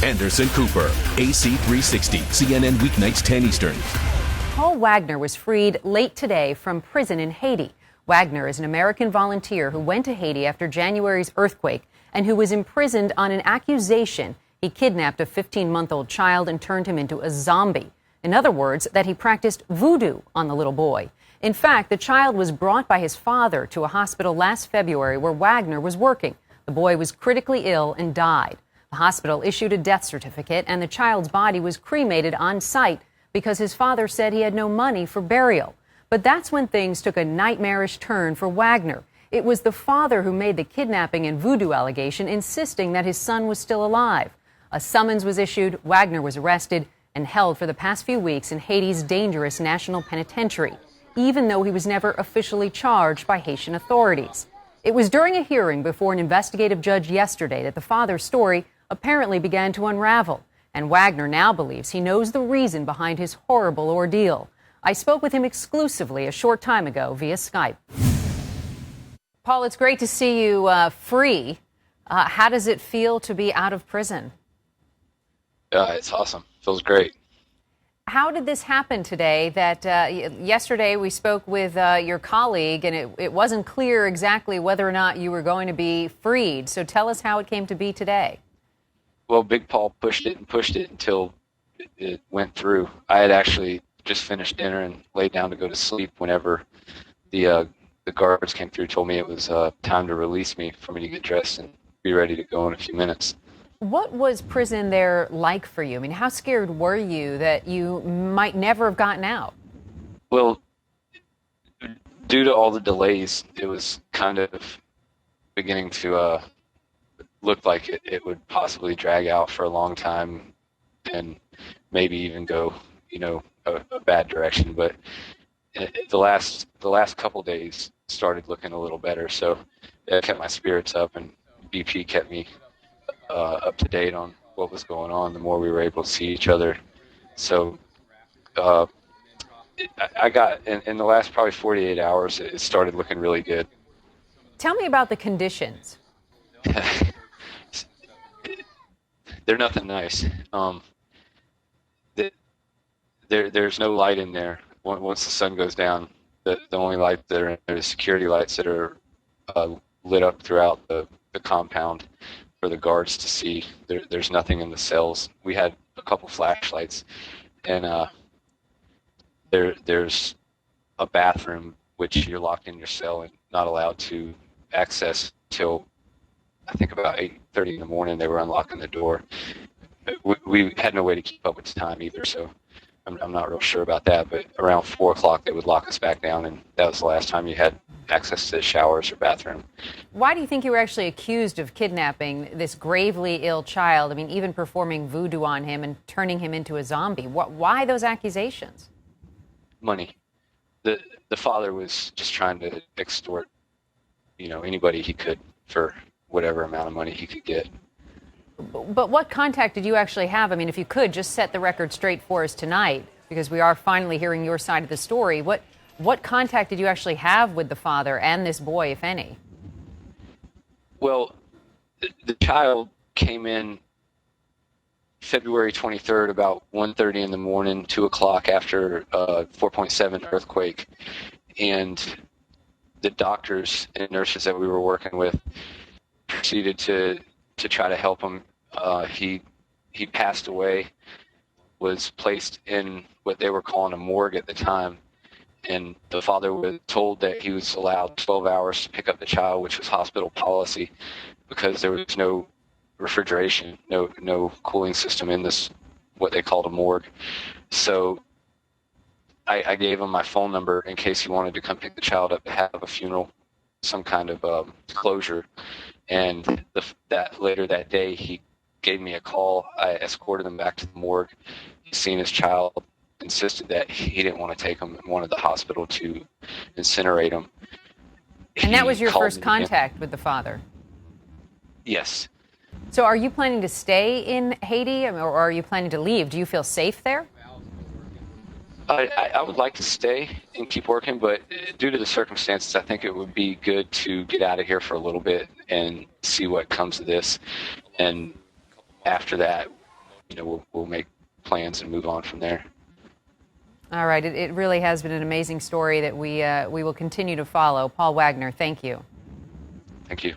Anderson Cooper, AC 360, CNN weeknights 10 Eastern. Paul Wagner was freed late today from prison in Haiti. Wagner is an American volunteer who went to Haiti after January's earthquake and who was imprisoned on an accusation he kidnapped a 15-month-old child and turned him into a zombie. In other words, that he practiced voodoo on the little boy. In fact, the child was brought by his father to a hospital last February where Wagner was working. The boy was critically ill and died. The hospital issued a death certificate, and the child's body was cremated on site because his father said he had no money for burial. But that's when things took a nightmarish turn for Wagner. It was the father who made the kidnapping and voodoo allegation, insisting that his son was still alive. A summons was issued, Wagner was arrested, and held for the past few weeks in Haiti's dangerous national penitentiary, even though he was never officially charged by Haitian authorities. It was during a hearing before an investigative judge yesterday that the father's story apparently began to unravel, and Wagner now believes he knows the reason behind his horrible ordeal. I spoke with him exclusively a short time ago via Skype. Paul, it's great to see you free. How does it feel to be out of prison? It's awesome. Feels great. How did this happen today? That yesterday we spoke with your colleague, and it wasn't clear exactly whether or not you were going to be freed. So tell us how it came to be today. Well, Big Paul pushed it until it went through. I had actually just finished dinner and laid down to go to sleep whenever the guards came through, told me it was time to release me for me to get dressed and be ready to go in a few minutes. What was prison there like for you? I mean, how scared were you that you might never have gotten out? Well, due to all the delays, it was kind of beginning to look like it would possibly drag out for a long time and maybe even go, a bad direction. But the last couple days started looking a little better, so it kept my spirits up, and BP kept me up to date on what was going on the more we were able to see each other. So I got in the last probably 48 hours, it started looking really good. Tell me about the conditions. They're nothing nice. There's no light in there. Once the sun goes down, the only light that are in there is security lights that are lit up throughout the compound for the guards to see. There's nothing in the cells. We had a couple flashlights, and there's a bathroom which you're locked in your cell and not allowed to access till I think about 8:30 in the morning. They were unlocking the door. We had no way to keep up with the time either, so I'm not real sure about that. But around 4 o'clock they would lock us back down, and that was the last time you had access to the showers or bathroom. Why do you think you were actually accused of kidnapping this gravely ill child? I mean, even performing voodoo on him and turning him into a zombie. Why those accusations? Money. The father was just trying to extort, anybody he could for whatever amount of money he could get. But what contact did you actually have? I mean, if you could just set the record straight for us tonight, because we are finally hearing your side of the story. What contact did you actually have with the father and this boy, if any? Well, the child came in February 23rd, about 1:30 in the morning, 2 o'clock after a 4.7 earthquake. And the doctors and nurses that we were working with proceeded to try to help him. He passed away, was placed in what they were calling a morgue at the time. And the father was told that he was allowed 12 hours to pick up the child, which was hospital policy, because there was no refrigeration, no cooling system in this, what they called a morgue. So I gave him my phone number in case he wanted to come pick the child up to have a funeral, some kind of closure. And later that day, he gave me a call. I escorted him back to the morgue. He's seen his child, insisted that he didn't want to take him and wanted the hospital to incinerate him. And that was your first contact with the father? Yes. So are you planning to stay in Haiti, or are you planning to leave? Do you feel safe there? I would like to stay and keep working, but due to the circumstances, I think it would be good to get out of here for a little bit and see what comes of this. And after that, we'll make plans and move on from there. All right. It really has been an amazing story that we will continue to follow. Paul Wagner, thank you. Thank you.